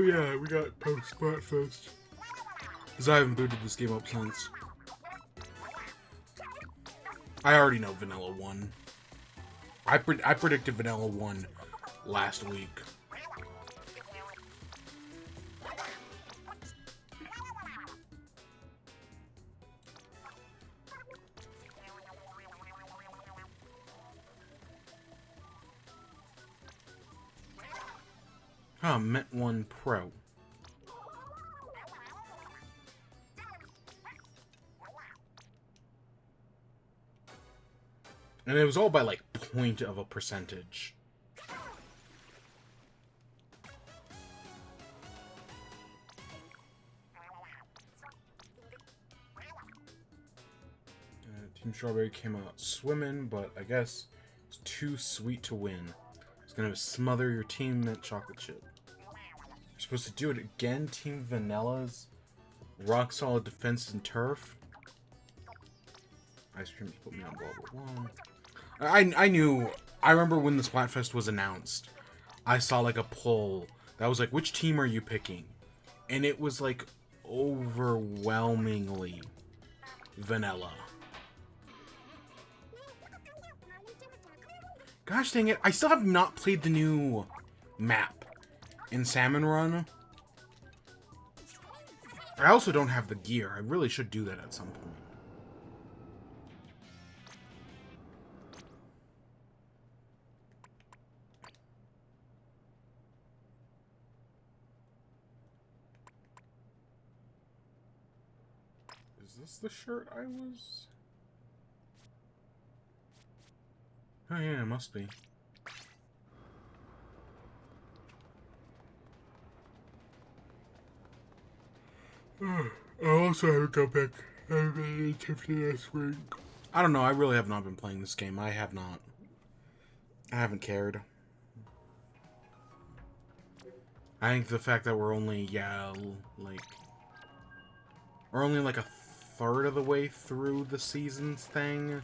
yeah, we got post Splatfest. Because I haven't booted this game up since. I already know Vanilla won. I predicted Vanilla won last week. Huh, Met 1 Pro. And it was all by, like, 0.1%. Team Strawberry came out swimming, but I guess it's too sweet to win. It's gonna smother your team mint chocolate chip. You're supposed to do it again, Team Vanilla's rock solid defense and turf. Ice cream put me on blah blah blah. I knew. I remember when the Splatfest was announced, I saw like a poll that was like, which team are you picking? And it was like overwhelmingly Vanilla. Gosh dang it, I still have not played the new map in Salmon Run. I also don't have the gear. I really should do that at some point. Is this the shirt I was... Oh yeah, it must be. I also haven't got back. I haven't attempted last week. I don't know, I really have not been playing this game. I have not. I haven't cared. I think the fact that we're only, we're only like a third of the way through the seasons thing.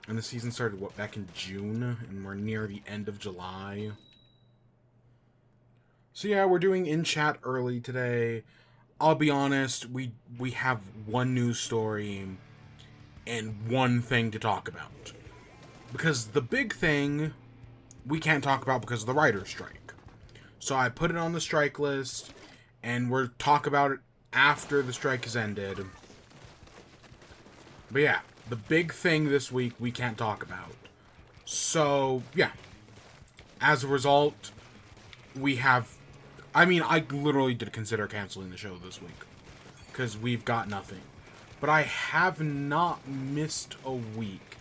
And the season started, what, back in June? And we're near the end of July. So yeah, we're doing in chat early today. I'll be honest, we have one news story and one thing to talk about. Because the big thing we can't talk about because of the writer's strike. So I put it on the strike list, and we'll talk about it after the strike has ended. But yeah, the big thing this week we can't talk about. So, yeah. As a result, we have... I mean, I literally did consider canceling the show this week. Because we've got nothing. But I have not missed a week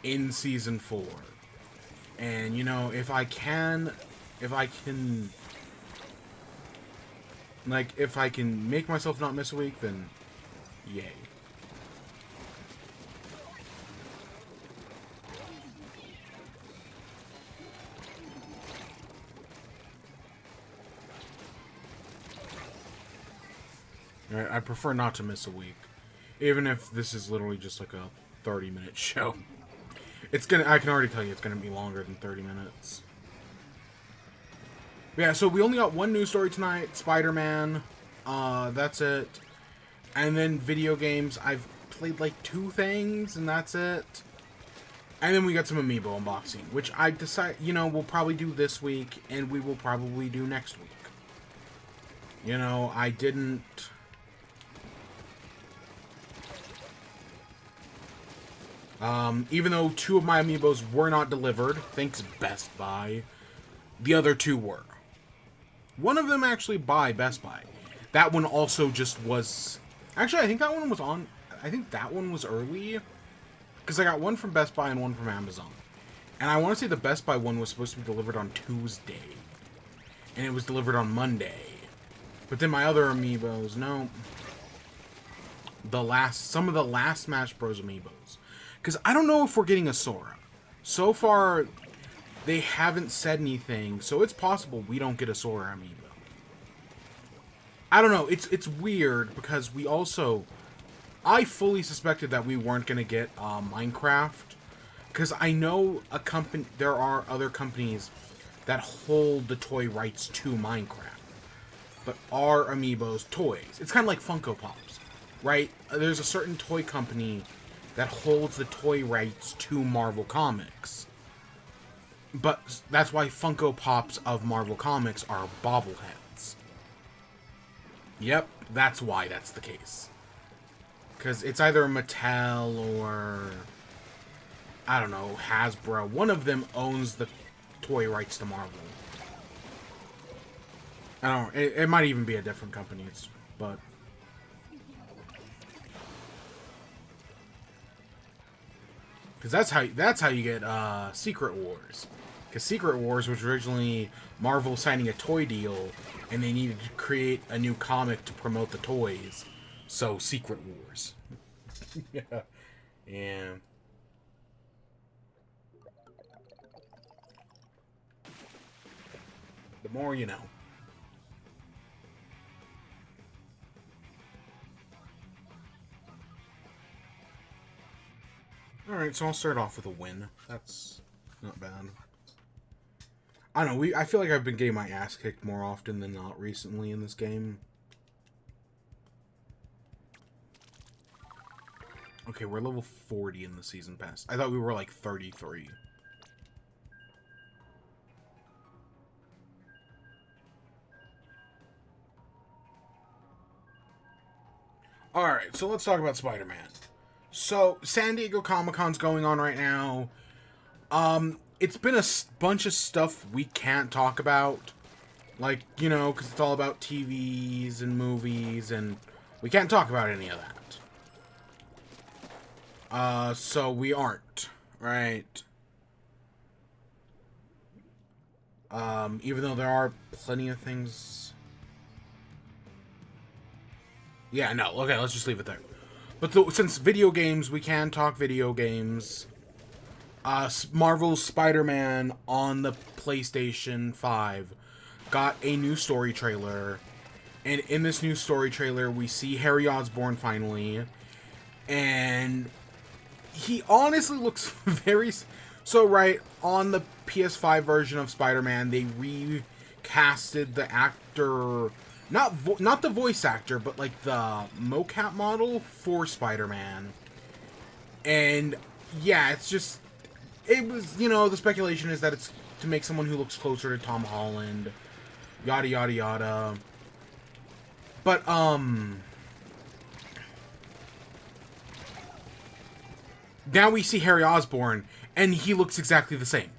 in Season 4. And, you know, if I can make myself not miss a week, then yay. I prefer not to miss a week. Even if this is literally just like a 30-minute show. I can already tell you it's gonna be longer than 30 minutes. Yeah, so we only got one news story tonight, Spide-Man. That's it. And then video games, I've played like 2 things, and that's it. And then we got some Amiibo unboxing, which I decide, you know, we'll probably do this week, and we will probably do next week. You know, I didn't... even though 2 of my Amiibos were not delivered, thanks Best Buy, the other 2 were. One of them actually by Best Buy. That one also just was... Actually, I think that one was on... I think that one was early. Because I got one from Best Buy and one from Amazon. And I want to say the Best Buy one was supposed to be delivered on Tuesday. And it was delivered on Monday. But then my other Amiibos, no. Some of the last Smash Bros. Amiibos. Because I don't know if we're getting a Sora. So far, they haven't said anything, so it's possible we don't get a Sora Amiibo. I don't know, it's weird, because we also... I fully suspected that we weren't going to get Minecraft, because I know there are other companies that hold the toy rights to Minecraft. but are Amiibos toys. It's kind of like Funko Pops, right? There's a certain toy company that holds the toy rights to Marvel Comics. But that's why Funko Pops of Marvel Comics are bobbleheads. Yep, that's why that's the case. Because it's either Mattel or, I don't know, Hasbro. One of them owns the toy rights to Marvel. I don't know. It might even be a different company, but... Because that's how you get Secret Wars. Because Secret Wars was originally Marvel signing a toy deal, and they needed to create a new comic to promote the toys. So, Secret Wars. Yeah. Yeah. The more you know. Alright, so I'll start off with a win. That's not bad. I don't know, I feel like I've been getting my ass kicked more often than not recently in this game. Okay, we're level 40 in the Season Pass. I thought we were like 33. Alright, so let's talk about Spider-Man. So, San Diego Comic-Con's going on right now. It's been a bunch of stuff we can't talk about. Like, you know, because it's all about TVs and movies, and we can't talk about any of that. So we aren't, right? Even though there are plenty of things... Yeah, no, okay, let's just leave it there. But since video games, we can talk video games. Marvel's Spider-Man on the PlayStation 5 got a new story trailer. And in this new story trailer, we see Harry Osborn finally. And he honestly looks very... So, right, on the PS5 version of Spider-Man, they recasted the actor... Not the voice actor, but, like, the mocap model for Spider-Man. And, yeah, it's just... It was, you know, the speculation is that it's to make someone who looks closer to Tom Holland. Yada, yada, yada. But, now we see Harry Osborn, and he looks exactly the same.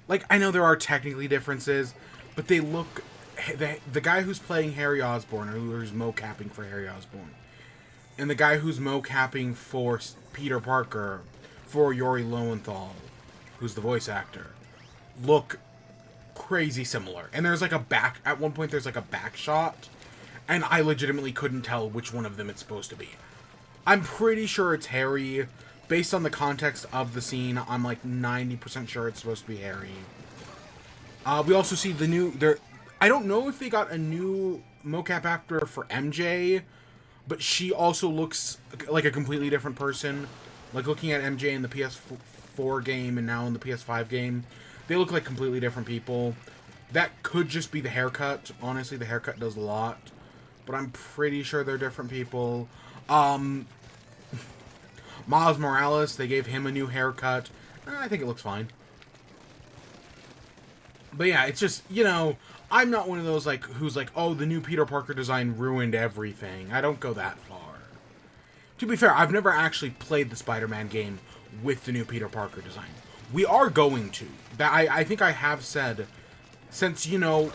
Like, I know there are technically differences, but they look... The guy who's playing Harry Osborn, or who's mocapping for Harry Osborn, and the guy who's mocapping for Peter Parker, for Yuri Lowenthal, who's the voice actor, look crazy similar. And there's like a back... At one point, there's like a back shot, and I legitimately couldn't tell which one of them it's supposed to be. I'm pretty sure it's Harry. Based on the context of the scene, I'm like 90% sure it's supposed to be Harry. We also see the new... I don't know if they got a new mocap actor for MJ, but she also looks like a completely different person. Like, looking at MJ in the PS4 game and now in the PS5 game, they look like completely different people. That could just be the haircut. Honestly, the haircut does a lot. But I'm pretty sure they're different people. Miles Morales, they gave him a new haircut. I think it looks fine. But yeah, it's just, you know, I'm not one of those, like, who's like, oh, the new Peter Parker design ruined everything. I don't go that far. To be fair, I've never actually played the Spider-Man game with the new Peter Parker design. We are going to. I think I have said, since, you know,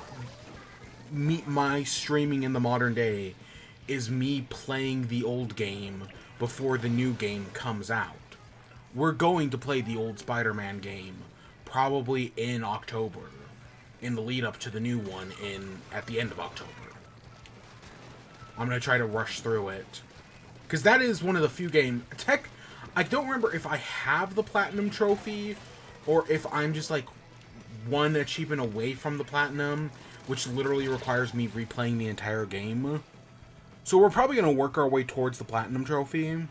my streaming in the modern day is me playing the old game before the new game comes out. We're going to play the old Spider-Man game probably in October, in the lead up to the new one at the end of October. I'm going to try to rush through it. Because that is one of the few games... I don't remember if I have the Platinum Trophy, or if I'm just, like, one achievement away from the Platinum, which literally requires me replaying the entire game. So we're probably going to work our way towards the Platinum Trophy.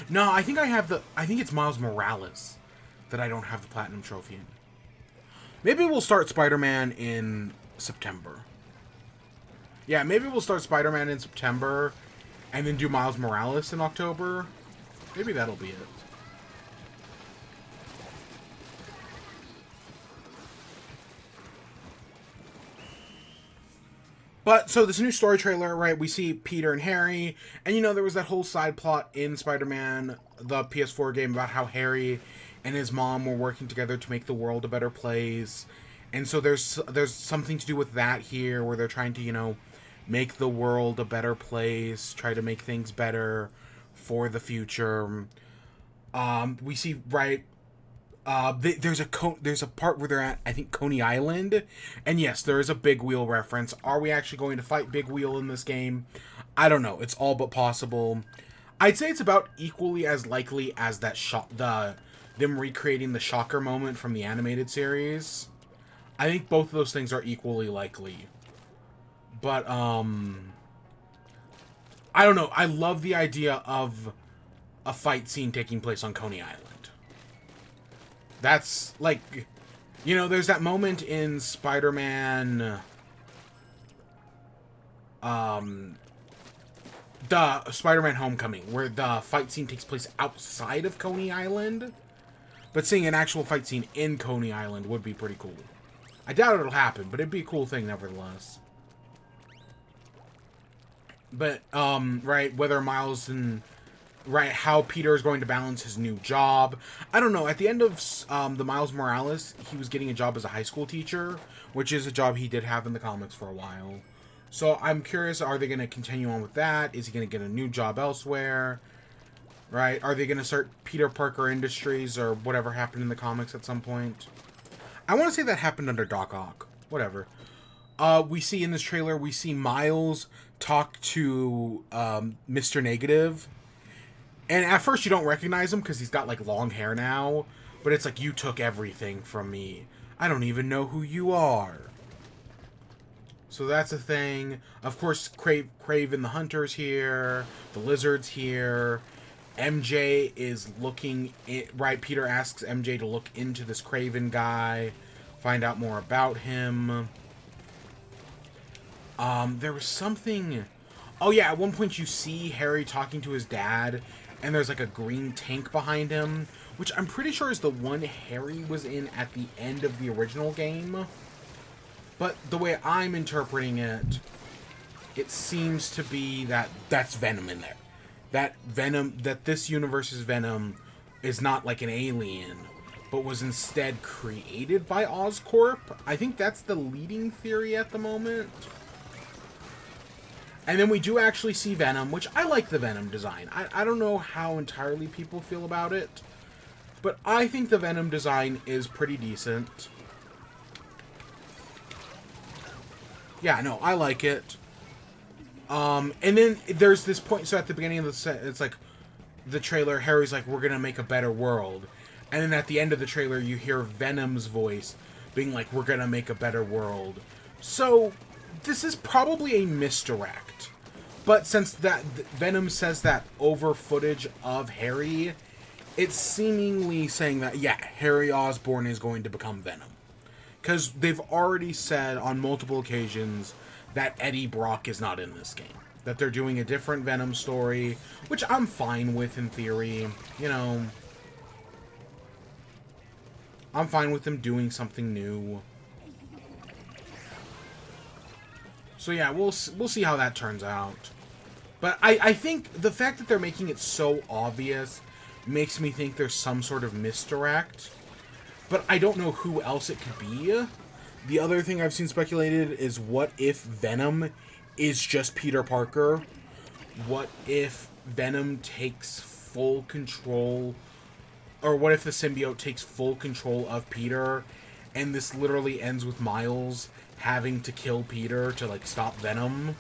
No, I think I have the... I think it's Miles Morales that I don't have the Platinum Trophy in. Maybe we'll start Spider-Man in September. Yeah, maybe we'll start Spider-Man in September, and then do Miles Morales in October. Maybe that'll be it. But, so this new story trailer, right, we see Peter and Harry, and you know, there was that whole side plot in Spider-Man, the PS4 game, about how Harry and his mom were working together to make the world a better place. And so there's something to do with that here, where they're trying to, you know, make the world a better place, try to make things better for the future. We see, right, there's a part where they're at, I think, Coney Island, and yes, there is a Big Wheel reference. Are we actually going to fight Big Wheel in this game? I don't know. It's all but possible. I'd say it's about equally as likely as that them recreating the Shocker moment from the animated series. I think both of those things are equally likely. But I don't know. I love the idea of a fight scene taking place on Coney Island. That's, like, you know, there's that moment in Spider-Man, the Spider-Man Homecoming, where the fight scene takes place outside of Coney Island, but seeing an actual fight scene in Coney Island would be pretty cool. I doubt it'll happen, but it'd be a cool thing nevertheless. But, right, whether Miles and... right, how Peter is going to balance his new job. I don't know. At the end of the Miles Morales, he was getting a job as a high school teacher, which is a job he did have in the comics for a while. So I'm curious, are they going to continue on with that? Is he going to get a new job elsewhere? Right? Are they going to start Peter Parker Industries or whatever happened in the comics at some point? I want to say that happened under Doc Ock. Whatever. We see in this trailer, we see Miles talk to Mr. Negative. And at first you don't recognize him because he's got, like, long hair now. But it's like, you took everything from me. I don't even know who you are. So that's a thing. Of course, Kraven the Hunter's here. The Lizard's here. MJ is looking... right, Peter asks MJ to look into this Kraven guy. Find out more about him. There was something... oh, yeah, at one point you see Harry talking to his dad... and there's, like, a green tank behind him, which I'm pretty sure is the one Harry was in at the end of the original game. But the way I'm interpreting it, it seems to be that that's Venom in there. That this universe's Venom is not like an alien, but was instead created by Oscorp. I think that's the leading theory at the moment. And then we do actually see Venom, which I like the Venom design. I don't know how entirely people feel about it, but I think the Venom design is pretty decent. Yeah, no, I like it. And then there's this point, so at the beginning of the set, it's like, the trailer, Harry's like, we're gonna make a better world. And then at the end of the trailer, you hear Venom's voice being like, we're gonna make a better world. So... this is probably a misdirect, but since that Venom says that over footage of Harry, it's seemingly saying that, yeah, Harry Osborn is going to become Venom. Because they've already said on multiple occasions that Eddie Brock is not in this game. That they're doing a different Venom story, which I'm fine with in theory. You know, I'm fine with them doing something new. So yeah, we'll see how that turns out. But I think the fact that they're making it so obvious makes me think there's some sort of misdirect. But I don't know who else it could be. The other thing I've seen speculated is, what if Venom is just Peter Parker? What if Venom takes full control, or what if the symbiote takes full control of Peter, and this literally ends with Miles having to kill Peter to, like, stop Venom?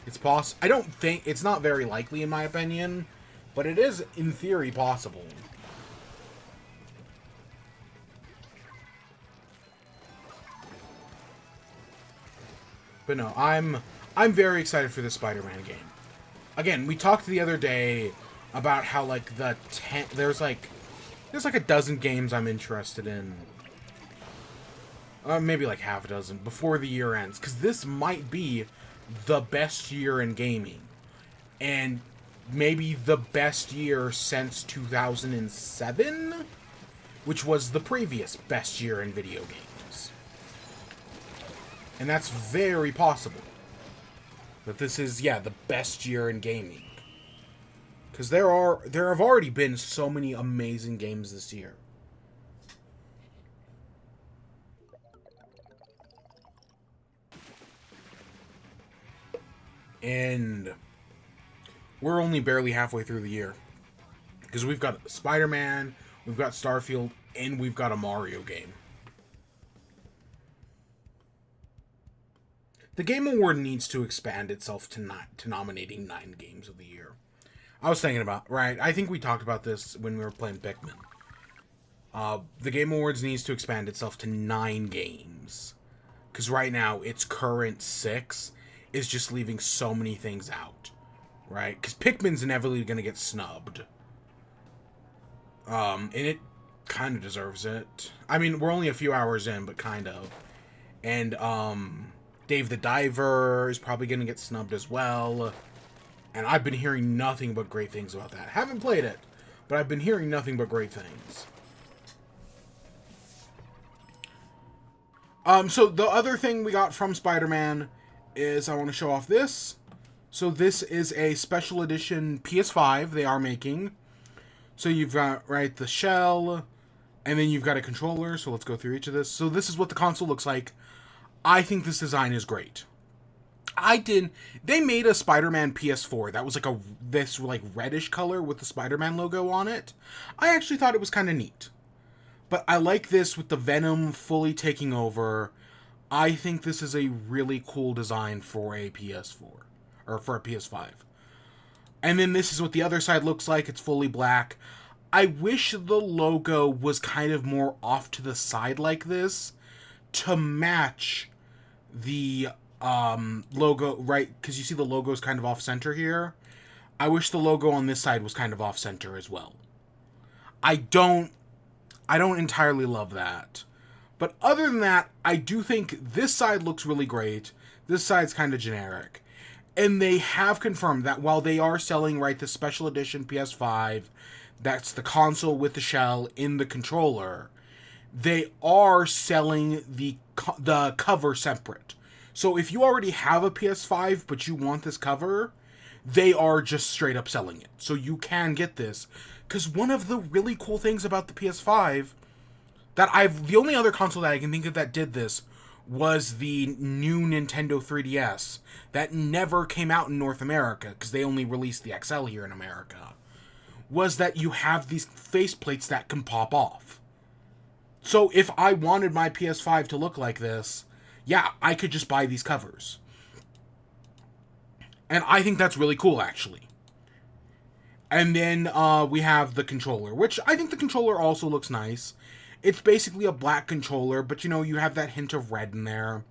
It's possible. I don't think... it's not very likely, in my opinion, but it is, in theory, possible. But no, I'm very excited for this Spider-Man game. Again, we talked the other day about how, like, there's like a dozen games I'm interested in. Maybe like half a dozen before the year ends, because this might be the best year in gaming. And maybe the best year since 2007, which was the previous best year in video games. And that's very possible. That this is, yeah, the best year in gaming. Because there have already been so many amazing games this year. And we're only barely halfway through the year. Because we've got Spider-Man, we've got Starfield, and we've got a Mario game. The Game Award needs to expand itself to nominating 9 games of the year. I was thinking about, right, I think we talked about this when we were playing Pikmin. The Game Awards needs to expand itself to 9 games. Because right now, its current 6 is just leaving so many things out. Right? Because Pikmin's inevitably going to get snubbed. And it kind of deserves it. I mean, we're only a few hours in, but kind of. And, Dave the Diver is probably going to get snubbed as well. And I've been hearing nothing but great things about that. Haven't played it, but I've been hearing nothing but great things. So the other thing we got from Spider-Man is I want to show off this. So this is a special edition PS5 they are making. So you've got, right, the shell, and then you've got a controller. So let's go through each of this. So this is what the console looks like. I think this design is great. They made a Spider-Man PS4 that was like this reddish color with the Spider-Man logo on it. I actually thought it was kind of neat. But I like this with the Venom fully taking over. I think this is a really cool design for a PS4. Or for a PS5. And then this is what the other side looks like. It's fully black. I wish the logo was kind of more off to the side like this to match the logo, right? Because you see the logo is kind of off-center here. I wish the logo on this side was kind of off-center as well. I don't entirely love that. But other than that, I do think this side looks really great. This side's kind of generic. And they have confirmed that while they are selling, right, the special edition PS5, that's the console with the shell in the controller, they are selling the cover separate. So if you already have a PS5 but you want this cover, they are just straight up selling it. So you can get this. Because one of the really cool things about the PS5 the only other console that I can think of that did this was the new Nintendo 3DS that never came out in North America because they only released the XL here in America, was that you have these faceplates that can pop off. So if I wanted my PS5 to look like this, yeah, I could just buy these covers. And I think that's really cool, actually. And then we have the controller, which I think the controller also looks nice. It's basically a black controller, but you know, you have that hint of red in there.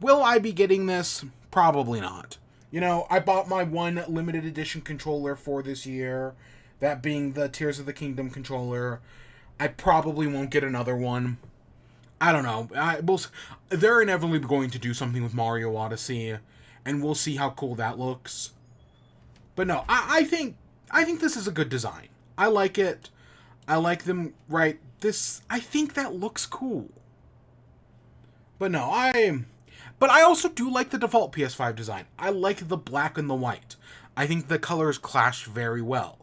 Will I be getting this? Probably not. You know, I bought my one limited edition controller for this year, that being the Tears of the Kingdom controller. I probably won't get another one. I don't know. They're inevitably going to do something with Mario Odyssey, and we'll see how cool that looks. But no, I think this is a good design. I like it. I like them, right? I think that looks cool. But no, but I also do like the default PS5 design. I like the black and the white. I think the colors clash very well.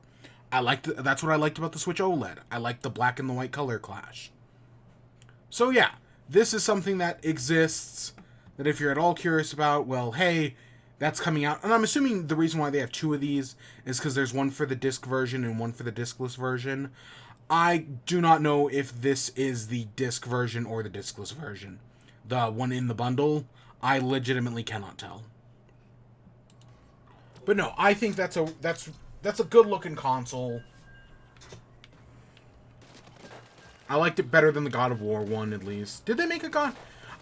That's what I liked about the Switch OLED. I like the black and the white color clash. So yeah, this is something that exists, that if you're at all curious about, well, hey, that's coming out. And I'm assuming the reason why they have 2 of these is because there's one for the disc version and one for the discless version. I do not know if this is the disc version or the discless version. The one in the bundle, I legitimately cannot tell. But no, I think that's a good looking console. I liked it better than the God of War one, at least. Did they make a God?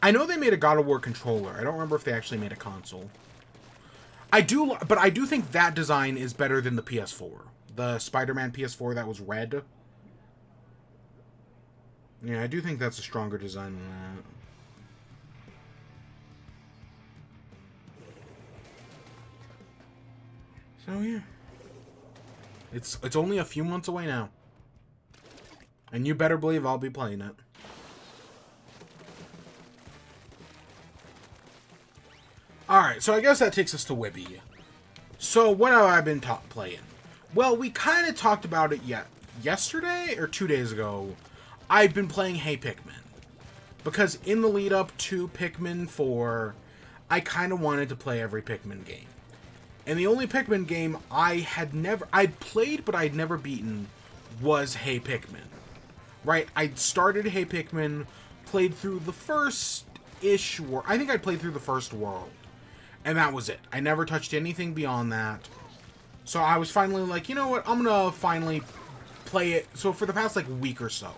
I know they made a God of War controller. I don't remember if they actually made a console. But I do think that design is better than the PS4. The Spider-Man PS4 that was red. Yeah, I do think that's a stronger design than that. So yeah. It's only a few months away now. And you better believe I'll be playing it. Alright, so I guess that takes us to WIBE. So what have I been playing? Well, we kind of talked about it yesterday or 2 days ago. I've been playing Hey Pikmin. Because in the lead up to Pikmin 4, I kind of wanted to play every Pikmin game. And the only Pikmin game I'd played but I'd never beaten was Hey Pikmin. Right, I'd started Hey Pikmin, played through the first-ish world. I think I played through the first world. And that was it. I never touched anything beyond that. So I was finally like, you know what, I'm gonna finally play it. So for the past, like, week or so,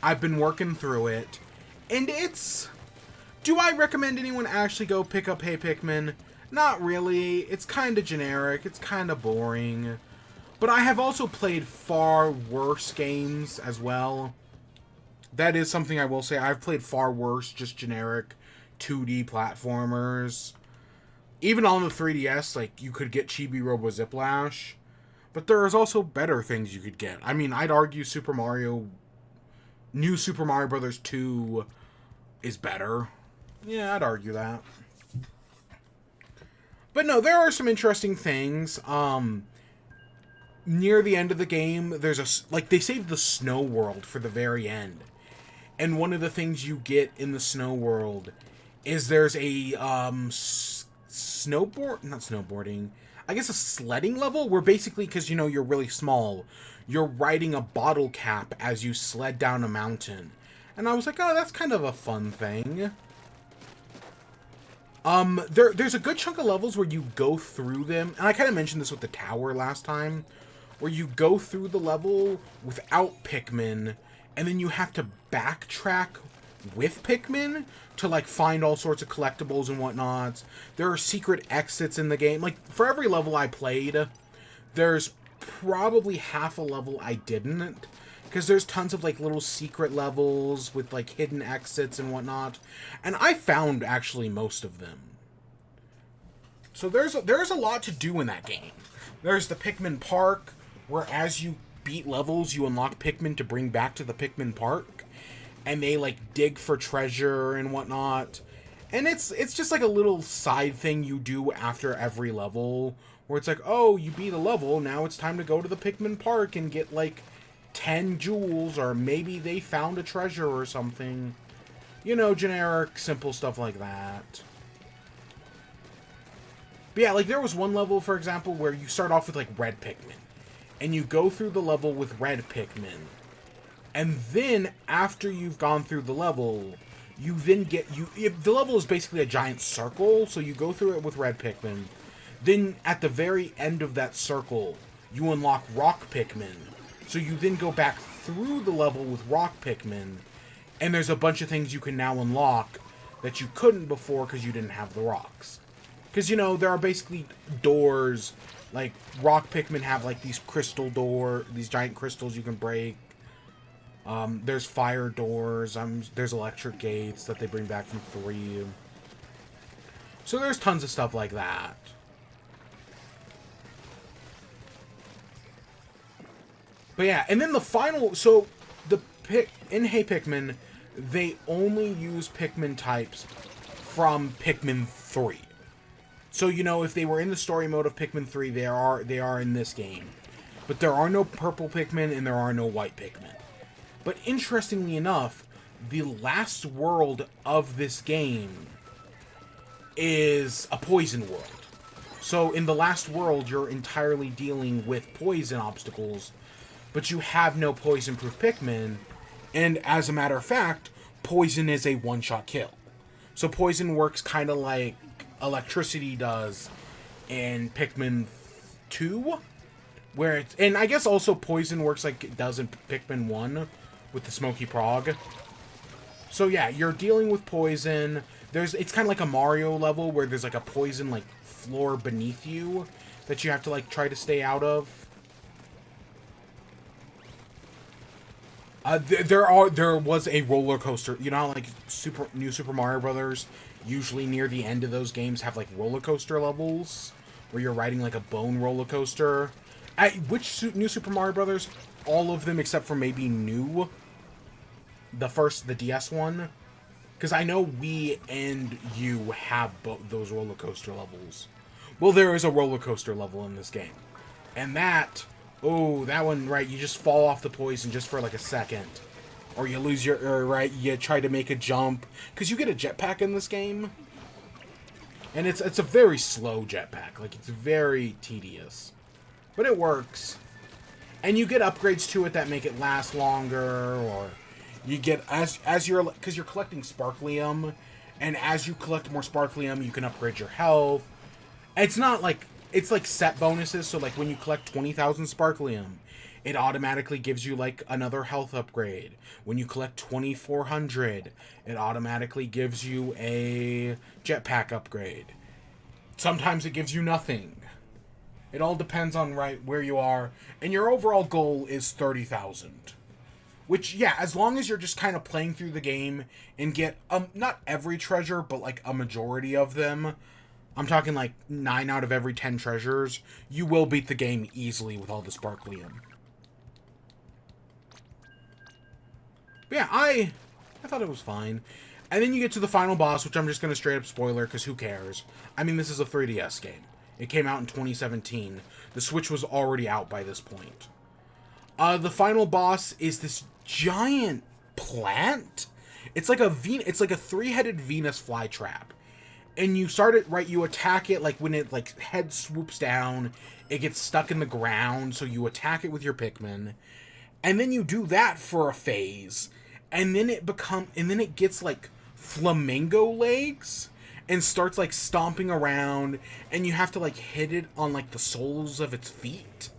I've been working through it. And it's... Do I recommend anyone actually go pick up Hey Pikmin? Not really. It's kind of generic. It's kind of boring. But I have also played far worse games as well. That is something I will say. I've played far worse, just generic 2D platformers. Even on the 3DS, like, you could get Chibi Robo Ziplash. But there is also better things you could get. I mean, I'd argue New Super Mario Bros. 2 is better. Yeah, I'd argue that. But no, there are some interesting things. Near the end of the game, there's they saved the snow world for the very end. And one of the things you get in the snow world is there's a I guess a sledding level where basically, because, you know, you're really small, you're riding a bottle cap as you sled down a mountain. And I was like, oh, that's kind of a fun thing. There's a good chunk of levels where you go through them, and I kind of mentioned this with the tower last time, where you go through the level without Pikmin, and then you have to backtrack with Pikmin to, like, find all sorts of collectibles and whatnot. There are secret exits in the game. Like, for every level I played, there's probably half a level I didn't, because there's tons of, like, little secret levels with, like, hidden exits and whatnot. And I found, actually, most of them. So there's a lot to do in that game. There's the Pikmin Park, where as you beat levels, you unlock Pikmin to bring back to the Pikmin Park. And they, like, dig for treasure and whatnot. And it's just, like, a little side thing you do after every level, where it's like, oh, you beat a level, now it's time to go to the Pikmin Park and get, like, 10 jewels, or maybe they found a treasure or something. You know, generic, simple stuff like that. But yeah, like, there was one level, for example, where you start off with, like, red Pikmin. And you go through the level with red Pikmin. And then, after you've gone through the level, you then get... the level is basically a giant circle, so you go through it with red Pikmin. Then, at the very end of that circle, you unlock rock Pikmin. So you then go back through the level with rock Pikmin, and there's a bunch of things you can now unlock that you couldn't before because you didn't have the rocks. Because, you know, there are basically doors, like, rock Pikmin have, like, these giant crystals you can break. There's fire doors, there's electric gates that they bring back from 3. So there's tons of stuff like that. But yeah, and then the final... So, in Hey Pikmin, they only use Pikmin types from Pikmin 3. So, you know, if they were in the story mode of Pikmin 3, they are in this game. But there are no purple Pikmin, and there are no white Pikmin. But interestingly enough, the last world of this game is a poison world. So in the last world, you're entirely dealing with poison obstacles, but you have no poison-proof Pikmin, and as a matter of fact, poison is a one-shot kill. So poison works kind of like electricity does in Pikmin 2, where it's... And I guess also poison works like it does in Pikmin 1, with the Smoky Prog. So yeah, you're dealing with poison. It's kind of like a Mario level where there's like a poison like floor beneath you that you have to like try to stay out of. There was a roller coaster. You know how like New Super Mario Brothers usually near the end of those games have like roller coaster levels where you're riding like a bone roller coaster. New Super Mario Brothers? All of them except for maybe New. The DS one. Because I know Wii and U have both those roller coaster levels. Well, there is a roller coaster level in this game. And that one, right, you just fall off the poison just for like a second. Or you lose you try to make a jump. Because you get a jetpack in this game. And it's a very slow jetpack. Like, it's very tedious. But it works. And you get upgrades to it that make it last longer, or you get, because you're collecting Sparklium, and as you collect more Sparklium, you can upgrade your health. It's not like, it's like set bonuses, so like when you collect 20,000 Sparklium, it automatically gives you like another health upgrade. When you collect 2,400, it automatically gives you a jetpack upgrade. Sometimes it gives you nothing. It all depends on where you are, and your overall goal is 30,000. Which, yeah, as long as you're just kind of playing through the game and get not every treasure, but like a majority of them. I'm talking like 9 out of every 10 treasures. You will beat the game easily with all the Sparklium. But yeah, I thought it was fine. And then you get to the final boss, which I'm just going to straight up spoiler, because who cares? I mean, this is a 3DS game. It came out in 2017. The Switch was already out by this point. The final boss is this giant plant. It's like a three-headed Venus flytrap. And you start it, right, you attack it, like, when it, like, head swoops down, it gets stuck in the ground, so you attack it with your Pikmin. And then you do that for a phase. And then it gets, like, flamingo legs. And starts, like, stomping around, and you have to, like, hit it on, like, the soles of its feet.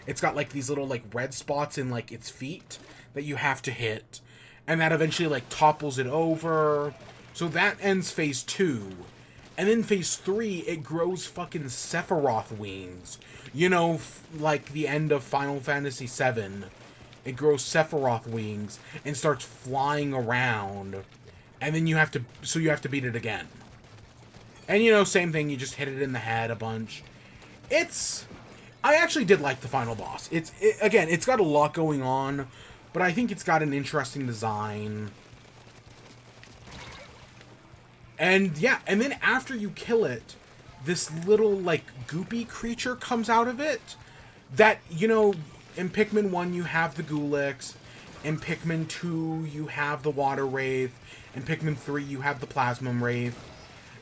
It's got, like, these little, like, red spots in, like, its feet that you have to hit. And that eventually, like, topples it over. So that ends phase 2. And then phase 3, it grows fucking Sephiroth wings. You know, like the end of Final Fantasy VII. It grows Sephiroth wings and starts flying around. And then you have to beat it again. And, you know, same thing, you just hit it in the head a bunch. I actually did like the final boss. Again, it's got a lot going on, but I think it's got an interesting design. And, yeah, and then after you kill it, this little, like, goopy creature comes out of it. That, you know, in Pikmin 1 you have the Gulix, in Pikmin 2 you have the Water Wraith, in Pikmin 3 you have the Plasmum Wraith.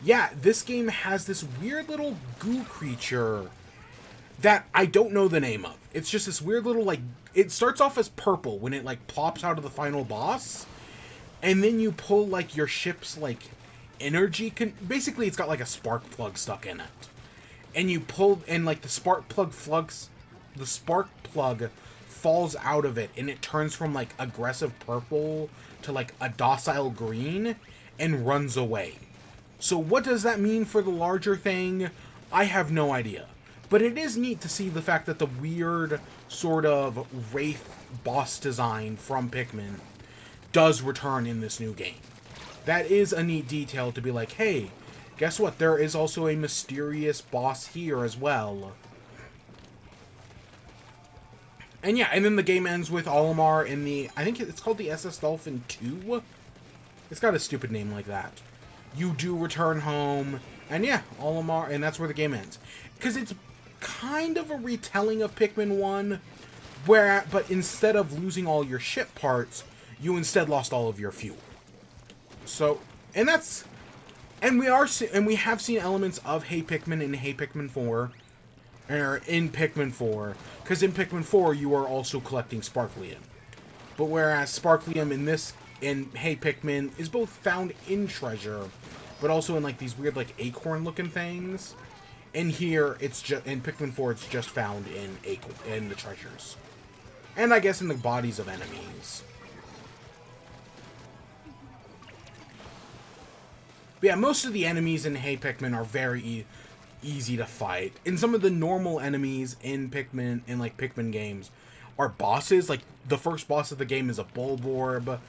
Yeah, this game has this weird little goo creature that I don't know the name of. It's just this weird little, like, it starts off as purple when it, like, pops out of the final boss. And then you pull, like, your ship's, like, energy. Basically, it's got, like, a spark plug stuck in it. And you pull, and, like, the spark plug falls out of it, and it turns from, like, aggressive purple to, like, a docile green, and runs away. So what does that mean for the larger thing? I have no idea. But it is neat to see the fact that the weird sort of Wraith boss design from Pikmin does return in this new game. That is a neat detail to be like, hey, guess what? There is also a mysterious boss here as well. And yeah, and then the game ends with Olimar in the, I think it's called the SS Dolphin 2? It's got a stupid name like that. You do return home, and yeah, Olimar, and that's where the game ends. Because it's kind of a retelling of Pikmin 1, but instead of losing all your ship parts, you instead lost all of your fuel. So, and we have seen elements of Hey Pikmin in Hey Pikmin 4, or in Pikmin 4, because in Pikmin 4 you are also collecting Sparklium. But whereas Sparklium in Hey Pikmin is both found in treasure, but also in like these weird like acorn looking things. And here it's just in Pikmin 4 it's just found in the treasures. And I guess in the bodies of enemies. But yeah, most of the enemies in Hey Pikmin are very easy to fight. And some of the normal enemies in Pikmin games are bosses. Like the first boss of the game is a Bulborb.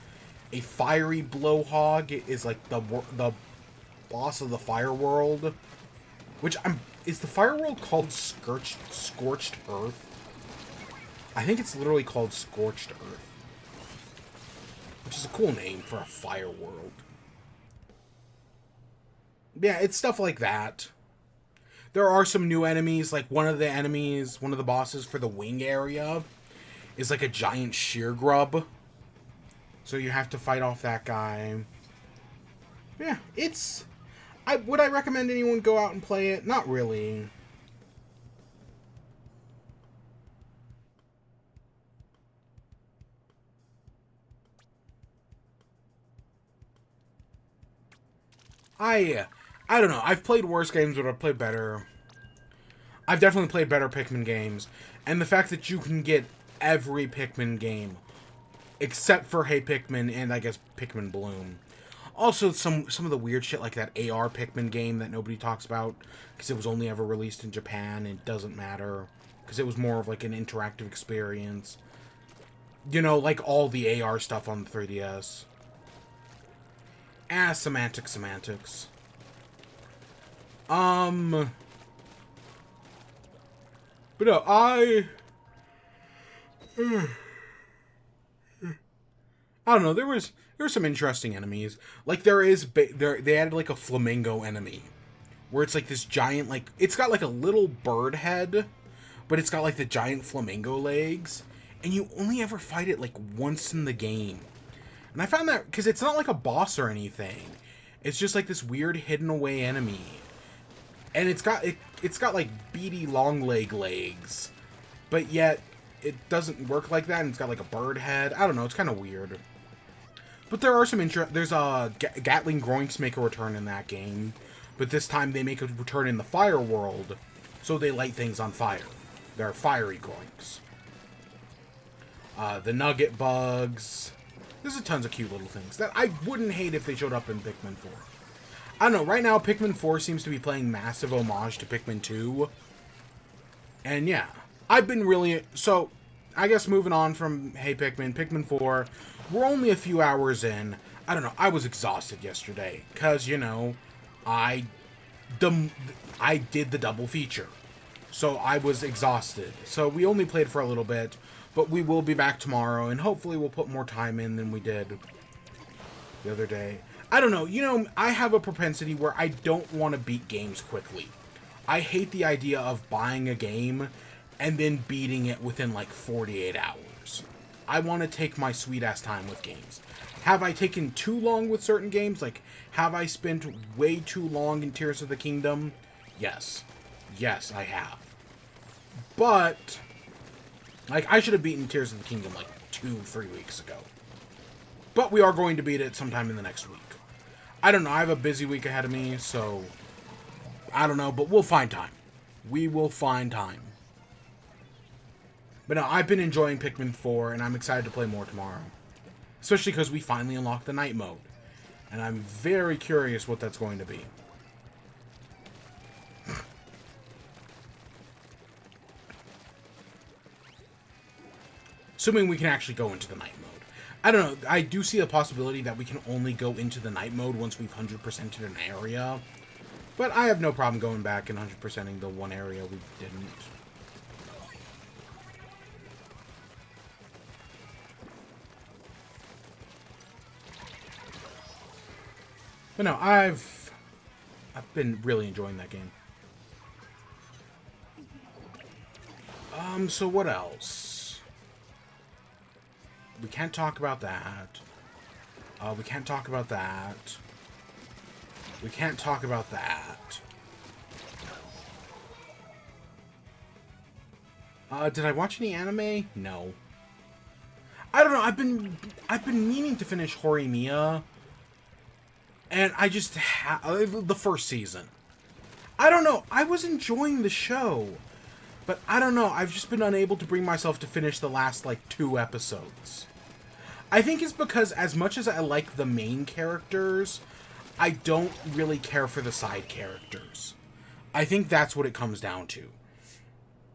A fiery Blowhog is like the boss of the fire world, which is the fire world called Scorched Earth? I think it's literally called Scorched Earth, which is a cool name for a fire world. Yeah, it's stuff like that. There are some new enemies, like one of the bosses for the wing area is like a giant shear grub. So you have to fight off that guy. Yeah, it's... would I recommend anyone go out and play it? Not really. I don't know. I've played worse games, but I've played better. I've definitely played better Pikmin games. And the fact that you can get every Pikmin game, except for Hey Pikmin and, I guess, Pikmin Bloom. Also, some of the weird shit like that AR Pikmin game that nobody talks about, because it was only ever released in Japan, and it doesn't matter, because it was more of, like, an interactive experience. You know, like all the AR stuff on the 3DS. Semantics. But no, I don't know. There were some interesting enemies. Like they added like a flamingo enemy, where it's like this giant, like it's got like a little bird head, but it's got like the giant flamingo legs, and you only ever fight it like once in the game. And I found that because it's not like a boss or anything. It's just like this weird hidden away enemy. And it's got like beady long legs. But yet it doesn't work like that, and it's got like a bird head. I don't know, it's kind of weird. But there are some there's a Gatling Groinks make a return in that game. But this time they make a return in the fire world, so they light things on fire. They're fiery Groinks. The nugget bugs. There's tons of cute little things that I wouldn't hate if they showed up in Pikmin 4. I don't know, right now Pikmin 4 seems to be playing massive homage to Pikmin 2. And yeah, I've been really... So, I guess moving on from Hey Pikmin 4, we're only a few hours in. I don't know, I was exhausted yesterday, because, you know, I did the double feature. So I was exhausted. So we only played for a little bit, but we will be back tomorrow, and hopefully we'll put more time in than we did the other day. I don't know, you know, I have a propensity where I don't want to beat games quickly. I hate the idea of buying a game and then beating it within like 48 hours. I want to take my sweet-ass time with games. Have I taken too long with certain games? Like, have I spent way too long in Tears of the Kingdom? Yes. Yes, I have. But... like, I should have beaten Tears of the Kingdom like 2-3 weeks ago. But we are going to beat it sometime in the next week. I don't know, I have a busy week ahead of me, so... I don't know, but we'll find time. We will find time. But no, I've been enjoying Pikmin 4, and I'm excited to play more tomorrow. Especially because we finally unlocked the night mode. And I'm very curious what that's going to be. Assuming we can actually go into the night mode. I don't know, I do see a possibility that we can only go into the night mode once we've 100%ed an area. But I have no problem going back and 100%ing the one area we didn't. But no, I've been really enjoying that game. So what else? We can't talk about that. We can't talk about that. We can't talk about that. Did I watch any anime? No. I don't know, I've been meaning to finish Horimiya. And I just the first season. I don't know, I was enjoying the show. But I don't know, I've just been unable to bring myself to finish the last, like, 2 episodes. I think it's because as much as I like the main characters, I don't really care for the side characters. I think that's what it comes down to.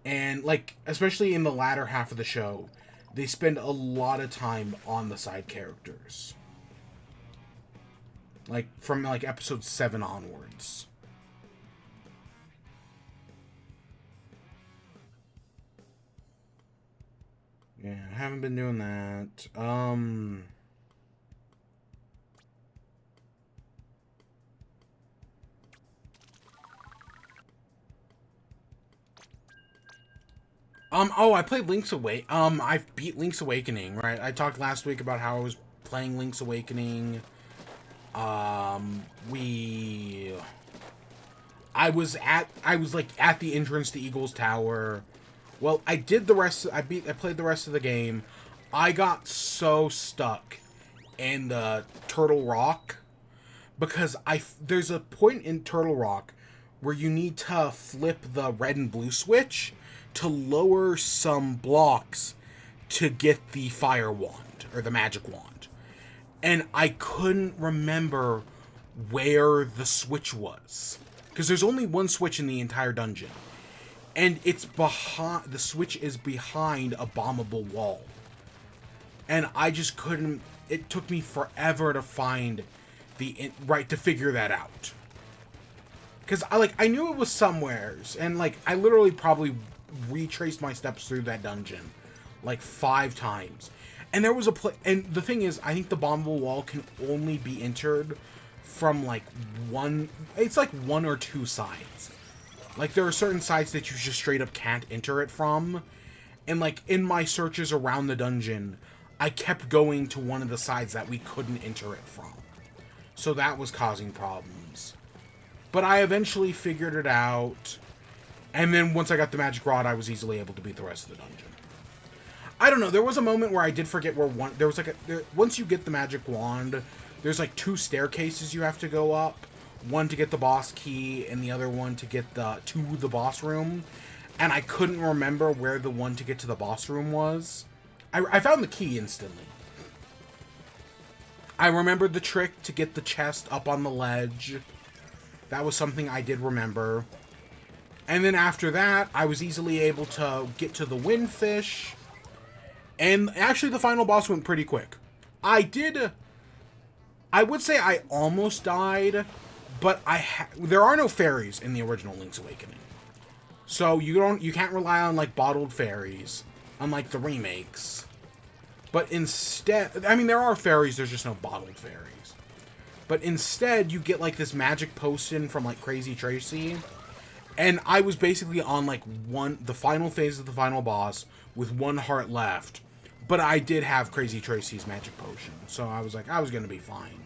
And, like, especially in the latter half of the show, they spend a lot of time on the side characters. Like, from, like, episode 7 onwards. Yeah, I haven't been doing that. Oh, I played Link's Awakening. I beat Link's Awakening, right? I talked last week about how I was playing Link's Awakening. We... I was like at the entrance to Eagle's Tower. Well, I did the rest. I played the rest of the game. I got so stuck in the Turtle Rock because there's a point in Turtle Rock where you need to flip the red and blue switch to lower some blocks to get the fire wand or the magic wand. And I couldn't remember where the switch was because there's only one switch in the entire dungeon. And it's behind, the switch is behind a bombable wall. And I just couldn't, it took me forever to find to figure that out. Because I knew it was somewheres, and like, I literally probably retraced my steps through that dungeon like 5 times. And there was and the thing is, I think the bombable wall can only be entered from like it's like 1 or 2 sides. Like, there are certain sides that you just straight up can't enter it from. And, like, in my searches around the dungeon, I kept going to one of the sides that we couldn't enter it from. So that was causing problems. But I eventually figured it out. And then once I got the magic rod, I was easily able to beat the rest of the dungeon. I don't know, there was a moment where I did forget where there was like once you get the magic wand, there's like 2 staircases you have to go up. One to get the boss key, and the other one to get to the boss room. And I couldn't remember where the one to get to the boss room was. I found the key instantly. I remembered the trick to get the chest up on the ledge. That was something I did remember. And then after that, I was easily able to get to the windfish. And actually, the final boss went pretty quick. I would say I almost died, but there are no fairies in the original Link's Awakening. So you can't rely on like bottled fairies, unlike the remakes. But instead, I mean, there are fairies, there's just no bottled fairies. But instead, you get like this magic potion from like Crazy Tracy. And I was basically on like the final phase of the final boss with 1 heart left. But I did have Crazy Tracy's magic potion, so I was like, I was gonna be fine.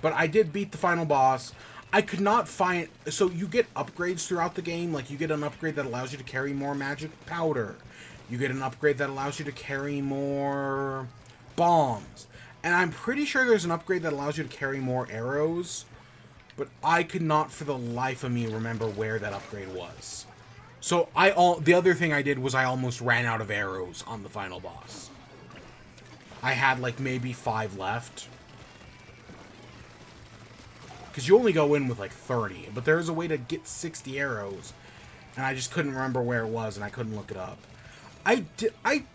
But I did beat the final boss. I could not find... So you get upgrades throughout the game. Like, you get an upgrade that allows you to carry more magic powder. You get an upgrade that allows you to carry more bombs. And I'm pretty sure there's an upgrade that allows you to carry more arrows. But I could not for the life of me remember where that upgrade was. So the other thing I did was I almost ran out of arrows on the final boss. I had like maybe 5 left. Because you only go in with like 30. But there's a way to get 60 arrows. And I just couldn't remember where it was, and I couldn't look it up. I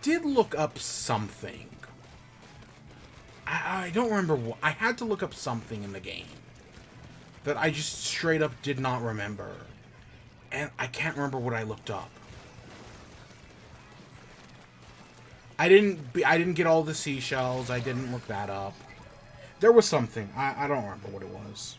did look up something. I don't remember what. I had to look up something in the game that I just straight up did not remember. And I can't remember what I looked up. I didn't get all the seashells. I didn't look that up. There was something. I don't remember what it was.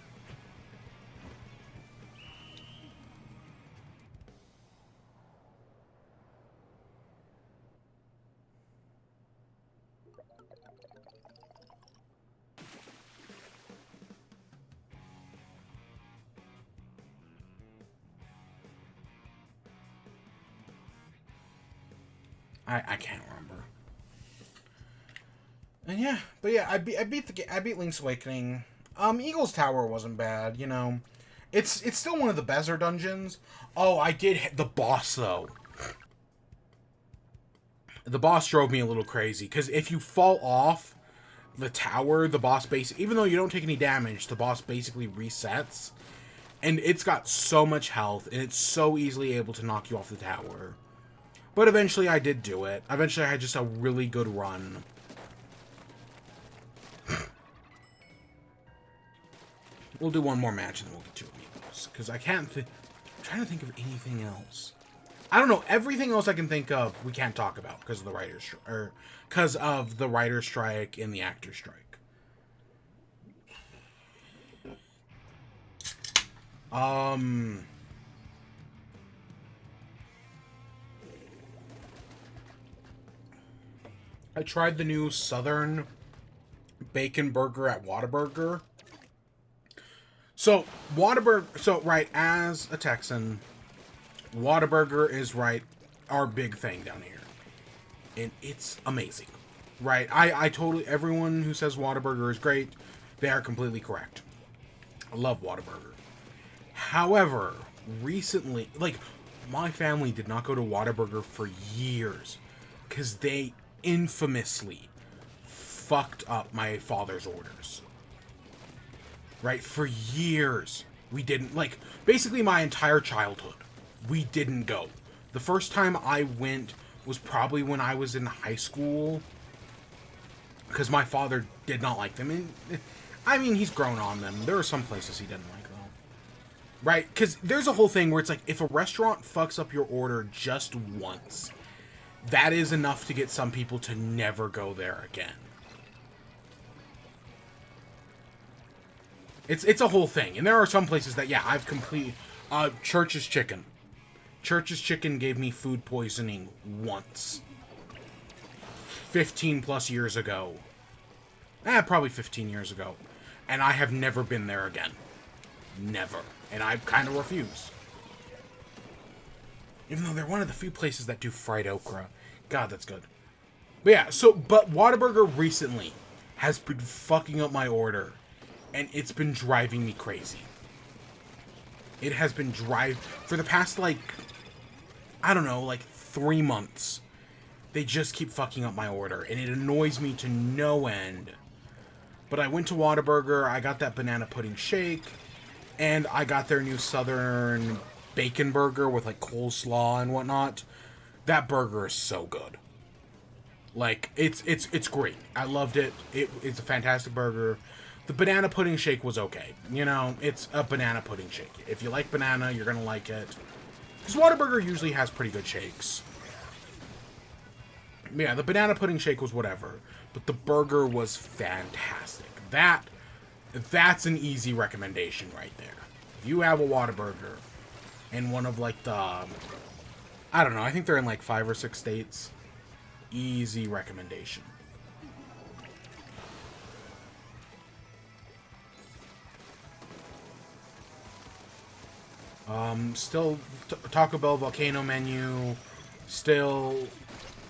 I can't remember. And yeah, but yeah, I beat Link's Awakening. Eagle's Tower wasn't bad, you know. It's still one of the better dungeons. Oh, I did hit the boss though. The boss drove me a little crazy because if you fall off the tower, the boss even though you don't take any damage, the boss basically resets. And it's got so much health, and it's so easily able to knock you off the tower. But eventually I did do it. Eventually I had just a really good run. We'll do one more match and then we'll get to Amiibos. Because I'm trying to think of anything else. I don't know. Everything else I can think of, we can't talk about because of the writer's strike and the actor strike. I tried the new Southern bacon burger at Whataburger. So Whataburger. So right, as a Texan, Whataburger is right our big thing down here, and it's amazing. Right, I totally. Everyone who says Whataburger is great, they are completely correct. I love Whataburger. However, recently, like, my family did not go to Whataburger for years because they infamously fucked up my father's orders. Right? For years, we didn't, like, basically my entire childhood, we didn't go. The first time I went was probably when I was in high school because my father did not like them. And, I mean, he's grown on them. There are some places he didn't like them. Right? Because there's a whole thing where it's like, if a restaurant fucks up your order just once, that is enough to get some people to never go there again. It's a whole thing. And there are some places that, yeah, I've completely... Church's Chicken. Church's Chicken gave me food poisoning once. 15 plus years ago. Probably 15 years ago. And I have never been there again. Never. And I kind of refuse. Even though they're one of the few places that do fried okra. God, that's good. But yeah, but Whataburger recently has been fucking up my order. And it's been driving me crazy. It has been for the past, like, I don't know, like 3 months. They just keep fucking up my order. And it annoys me to no end. But I went to Whataburger. I got that banana pudding shake. And I got their new Southern bacon burger with, like, coleslaw and whatnot. That burger is so good. Like, it's great. I loved it. It's a fantastic burger. The banana pudding shake was okay. You know, it's a banana pudding shake. If you like banana, you're going to like it. Because Whataburger usually has pretty good shakes. Yeah, the banana pudding shake was whatever. But the burger was fantastic. That's an easy recommendation right there. If you have a Whataburger in one of, like, the... I don't know. I think they're in, like, 5 or 6 states. Easy recommendation. Still Taco Bell Volcano menu, still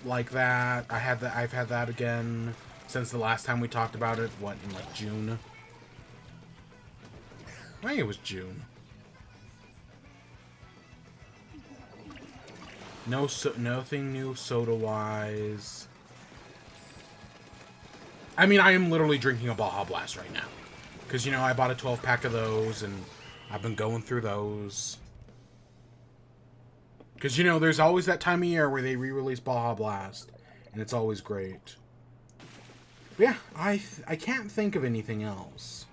like that. I've had that again since the last time we talked about it. What, in like June? I think it was June. Nothing new soda wise. I mean, I am literally drinking a Baja Blast right now because, you know, I bought a 12-pack of those and I've been going through those. Because, you know, there's always that time of year where they re-release Baja Blast. And it's always great. But yeah, I can't think of anything else.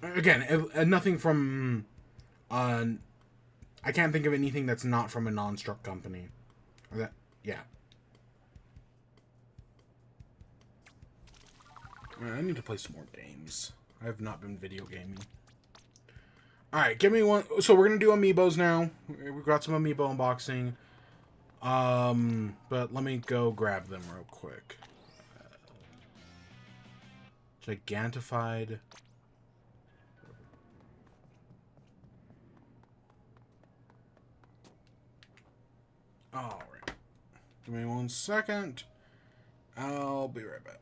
Again, nothing from... I can't think of anything that's not from a non-struck company. Yeah. I need to play some more games. I have not been video gaming. Alright, give me one. So we're going to do Amiibos now. We've got some Amiibo unboxing. But let me go grab them real quick. Gigantified. Alright. Give me 1 second. I'll be right back.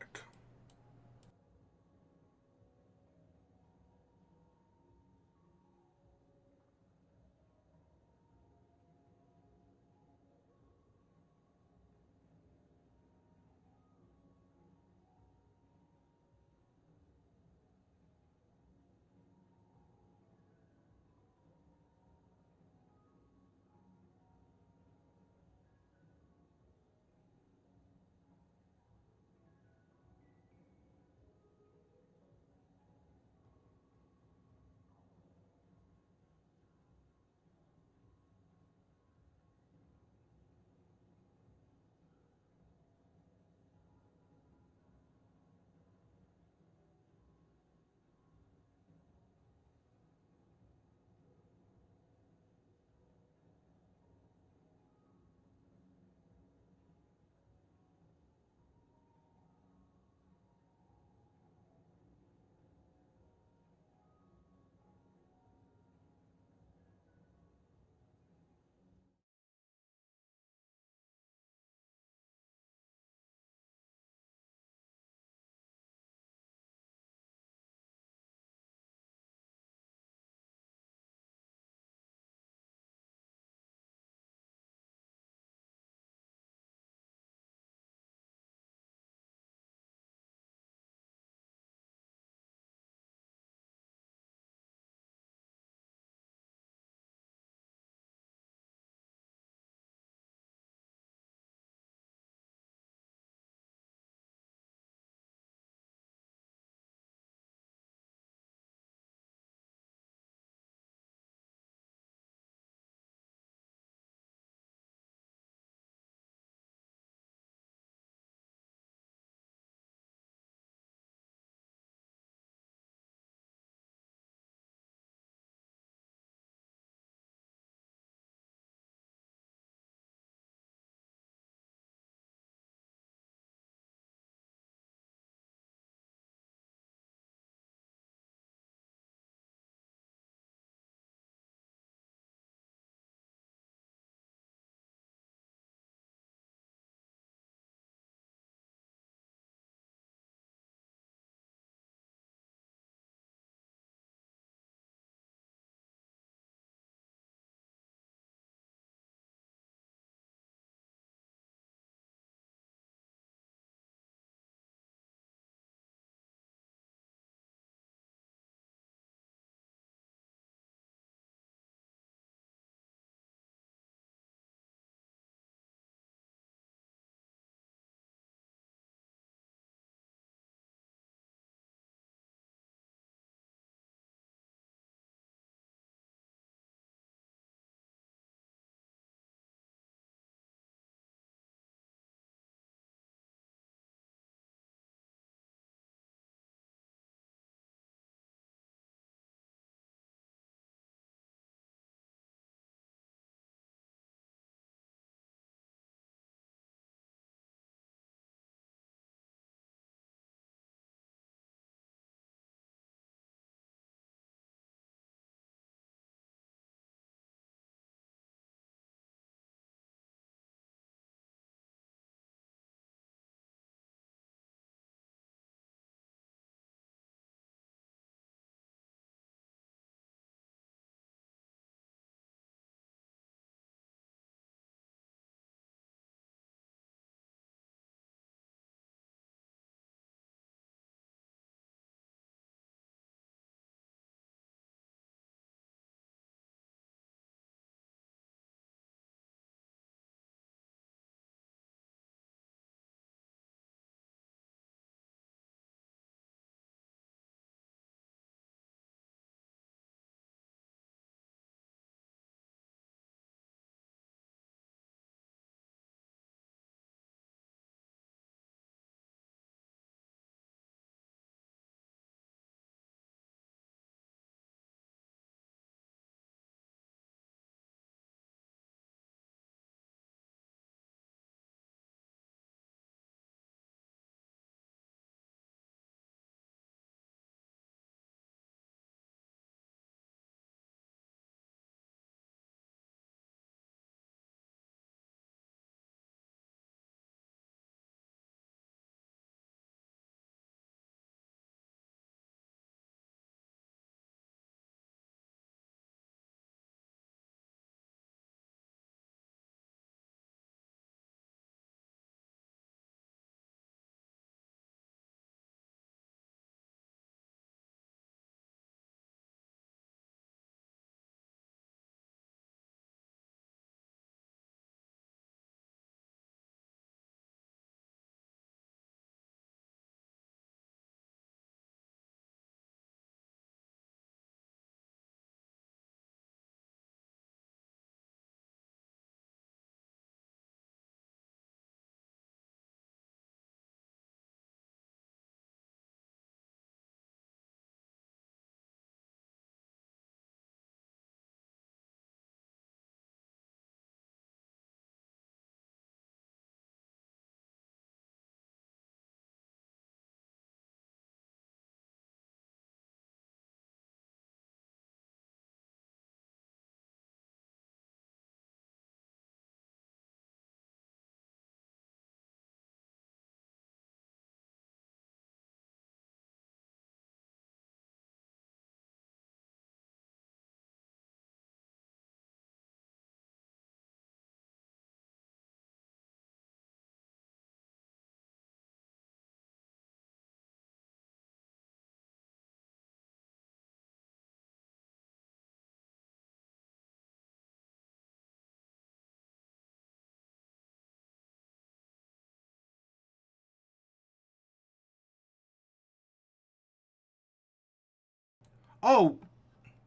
Oh,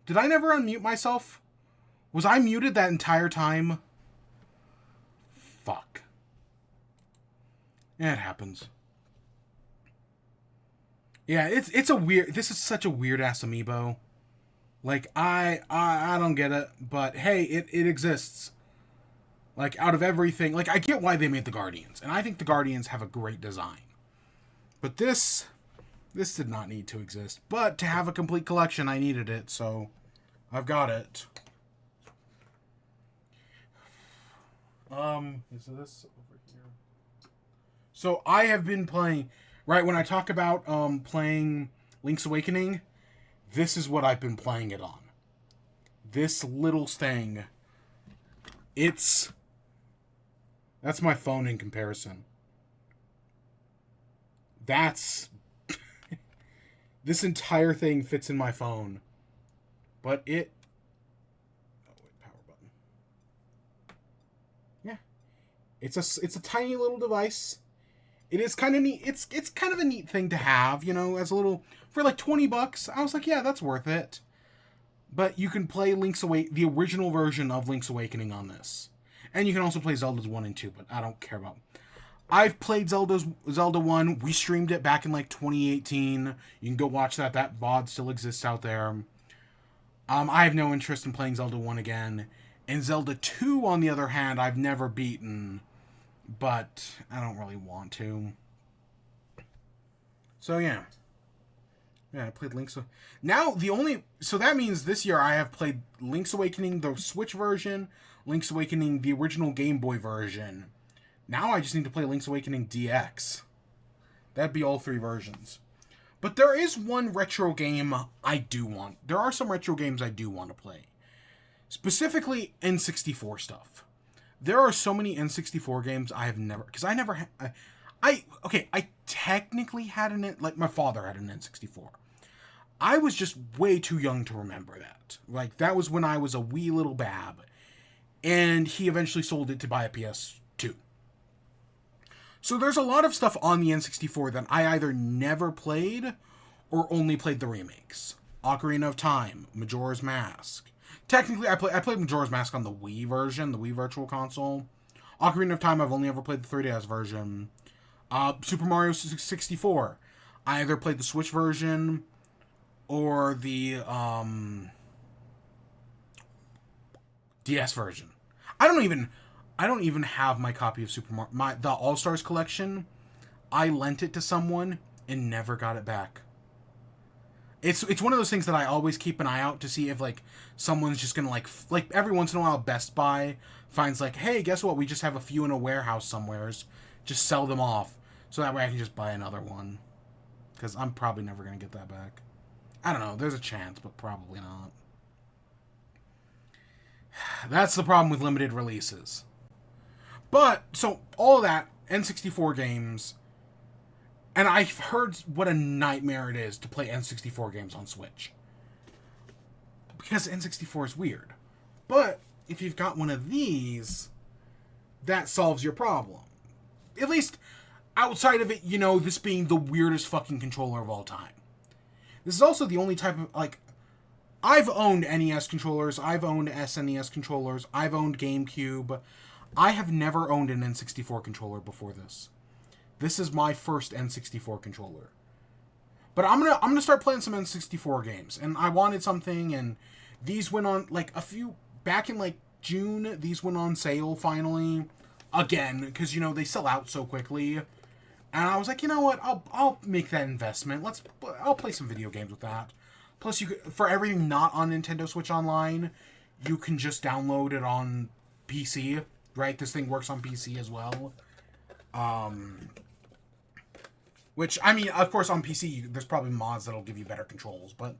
did I never unmute myself? Was I muted that entire time? Fuck. Yeah, it happens. Yeah, it's a weird... This is such a weird-ass amiibo. Like, I don't get it, but hey, it exists. Like, out of everything... Like, I get why they made the Guardians, and I think the Guardians have a great design. But this did not need to exist. But to have a complete collection, I needed it, so I've got it. Is this over here? So I have been playing... Right, when I talk about playing Link's Awakening, this is what I've been playing it on. This little thing. That's my phone in comparison. This entire thing fits in my phone. But it... Oh, wait, power button. Yeah. It's a tiny little device. It is kind of neat. It's kind of a neat thing to have, you know, as a little... For like $20, I was like, yeah, that's worth it. But you can play the original version of Link's Awakening on this. And you can also play Zelda's 1 and 2, but I don't care about... I've played Zelda 1. We streamed it back in like 2018. You can go watch that. That VOD still exists out there. I have no interest in playing Zelda 1 again. And Zelda 2, on the other hand, I've never beaten. But I don't really want to. So, yeah. Yeah, I played Link's... Now, So that means this year I have played Link's Awakening, the Switch version, Link's Awakening, the original Game Boy version. Now I just need to play Link's Awakening DX. That'd be all 3 versions. But there is one retro game I do want. There are some retro games I do want to play. Specifically, N64 stuff. There are so many N64 games I have never... Because I never... I technically had like, my father had an N64. I was just way too young to remember that. Like, that was when I was a wee little bab. And he eventually sold it to buy a PS2. So there's a lot of stuff on the N64 that I either never played or only played the remakes. Ocarina of Time, Majora's Mask. Technically, I played Majora's Mask on the Wii version, the Wii Virtual Console. Ocarina of Time, I've only ever played the 3DS version. Super Mario 64. I either played the Switch version or the DS version. I don't even have my copy of Super Mario. The All-Stars collection, I lent it to someone and never got it back. It's one of those things that I always keep an eye out to see if, like, someone's just gonna, like every once in a while Best Buy finds, like, hey, guess what? We just have a few in a warehouse somewheres. Just sell them off. So that way I can just buy another one. Because I'm probably never gonna get that back. I don't know. There's a chance, but probably not. That's the problem with limited releases. But, so, all of that, N64 games, and I've heard what a nightmare it is to play N64 games on Switch. Because N64 is weird. But, if you've got one of these, that solves your problem. At least, outside of it, you know, this being the weirdest fucking controller of all time. This is also the only type of, like, I've owned NES controllers, I've owned SNES controllers, I've owned GameCube. I have never owned an N64 controller before this. This is my first N64 controller. But I'm gonna start playing some N64 games. And I wanted something, and these went on, like, back in, like, June, these went on sale, finally. Again, because, you know, they sell out so quickly. And I was like, you know what, I'll make that investment. I'll play some video games with that. Plus, for everything not on Nintendo Switch Online, you can just download it on PC, right? This thing works on PC as well. Which, I mean, of course, on PC, there's probably mods that'll give you better controls, but,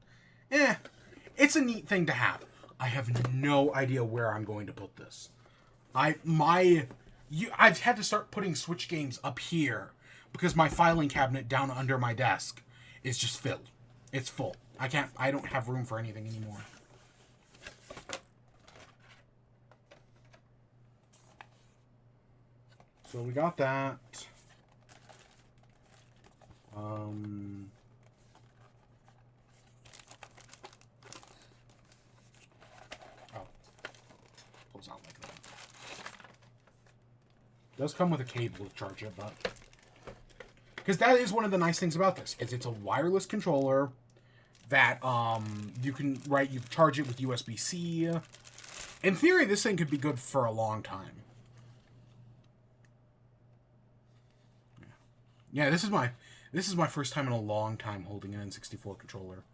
it's a neat thing to have. I have no idea where I'm going to put this. I've had to start putting Switch games up here, because my filing cabinet down under my desk is just filled. It's full. I don't have room for anything anymore. So we got that. It does come with a cable to charge it, but... Because that is one of the nice things about this, is it's a wireless controller that you can, right, you charge it with USB-C. In theory, this thing could be good for a long time. Yeah, this is my first time in a long time holding an N64 controller.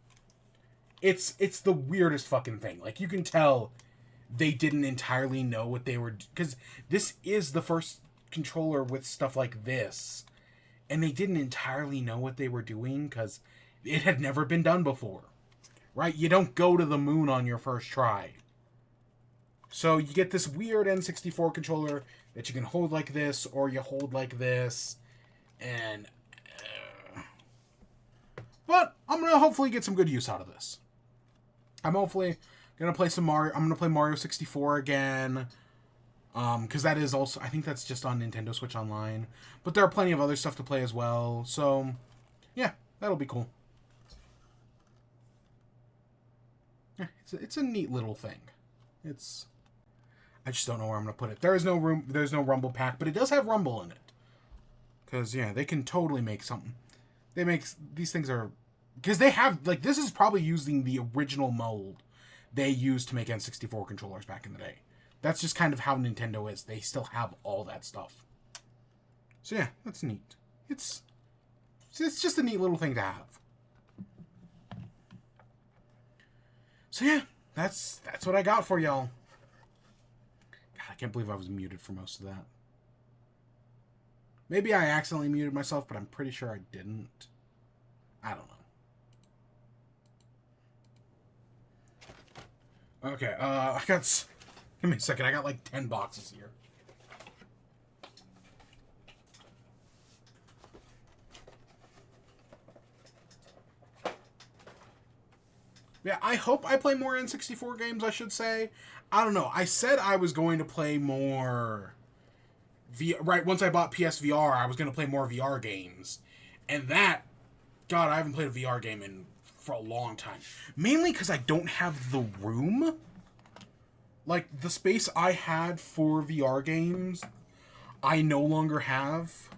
It's the weirdest fucking thing. Like, you can tell they didn't entirely know what they were... Because this is the first controller with stuff like this. And they didn't entirely know what they were doing because it had never been done before. Right? You don't go to the moon on your first try. So you get this weird N64 controller that you can hold like this, or you hold like this, and... But I'm going to hopefully get some good use out of this. I'm hopefully going to play some Mario. I'm going to play Mario 64 again. Because that is also... I think that's just on Nintendo Switch Online. But there are plenty of other stuff to play as well. So, yeah, that'll be cool. Yeah, it's a neat little thing. It's... I just don't know where I'm going to put it. There's no Rumble Pack, but it does have Rumble in it. Because, yeah, they can totally make something. They make... These things are... Because they have... Like, this is probably using the original mold they used to make N64 controllers back in the day. That's just kind of how Nintendo is. They still have all that stuff. So, yeah, that's neat. It's just a neat little thing to have. So, yeah, that's what I got for y'all. God, I can't believe I was muted for most of that. Maybe I accidentally muted myself, but I'm pretty sure I didn't. I don't know. Okay, I got... Give me a second, I got like 10 boxes here. Yeah, I hope I play more N64 games, I should say. I don't know. I said I was going to play more... Right, once I bought PSVR, I was going to play more VR games. And that... God, I haven't played a VR game for a long time. Mainly because I don't have the room. Like, the space I had for VR games, I no longer have.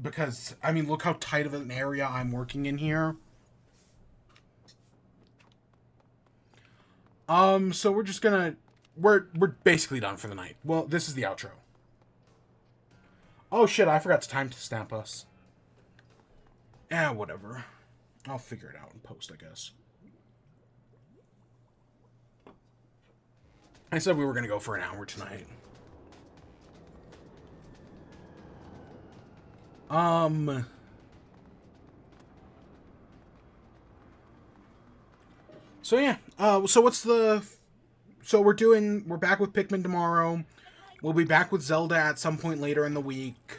Because, I mean, look how tight of an area I'm working in here. So we're just gonna... We're basically done for the night. Well, this is the outro. Oh, shit, I forgot to timestamp us. Whatever. I'll figure it out in post, I guess. I said we were going to go for an hour tonight. So yeah. So what's the... So we're back with Pikmin tomorrow. We'll be back with Zelda at some point later in the week.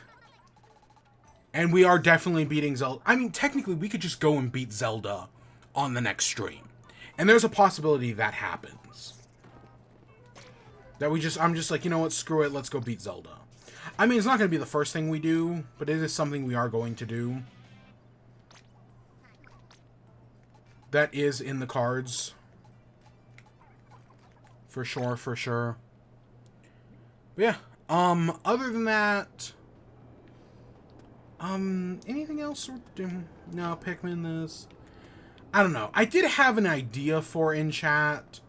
And we are definitely beating Zelda. I mean, technically, we could just go and beat Zelda on the next stream. And there's a possibility that happens. I'm just like, you know what, screw it, let's go beat Zelda. I mean, it's not going to be the first thing we do, but it is something we are going to do. That is in the cards. For sure, for sure. But yeah, other than that... anything else? No, Pikmin this. I don't know. I did have an idea for in chat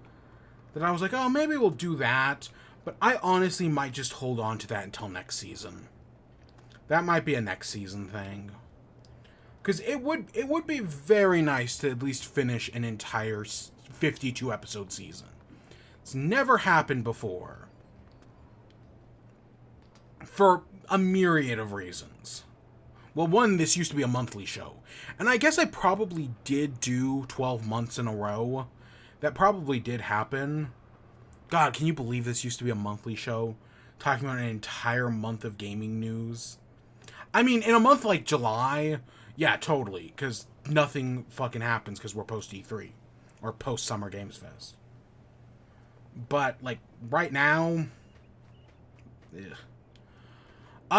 that I was like, oh, maybe we'll do that. But I honestly might just hold on to that until next season. That might be a next season thing. Because it would be very nice to at least finish an entire 52 episode season. It's never happened before. For a myriad of reasons. Well, one, this used to be a monthly show. And I guess I probably did do 12 months in a row. That probably did happen. God, can you believe this used to be a monthly show? Talking about an entire month of gaming news. I mean, in a month like July, yeah, totally. Because nothing fucking happens because we're post E3. Or post Summer Games Fest. But, like, right now... Ugh.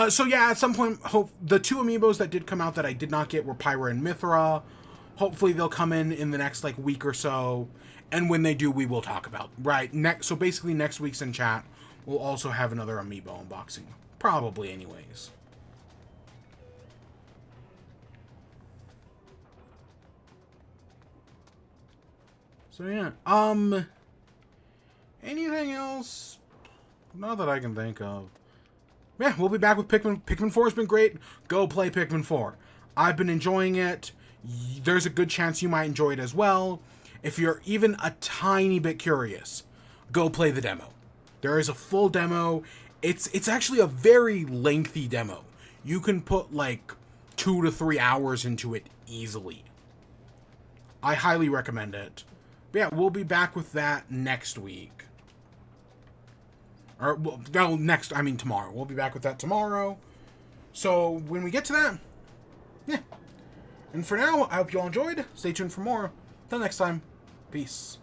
So yeah, at some point, the two amiibos that did come out that I did not get were Pyra and Mithra. Hopefully they'll come in the next, like, week or so. And when they do, we will talk about. Right, so basically next week's in chat we'll also have another Amiibo unboxing. Probably, anyways. So, yeah. Anything else? Not that I can think of. Yeah, we'll be back with Pikmin. Pikmin 4 has been great. Go play Pikmin 4. I've been enjoying it. There's a good chance you might enjoy it as well. If you're even a tiny bit curious, go play the demo. There is a full demo. It's actually a very lengthy demo. You can put like 2 to 3 hours into it easily. I highly recommend it. But yeah, we'll be back with that next week. Or, well, tomorrow. We'll be back with that tomorrow. So, when we get to that, yeah. And for now, I hope you all enjoyed. Stay tuned for more. Till next time, peace.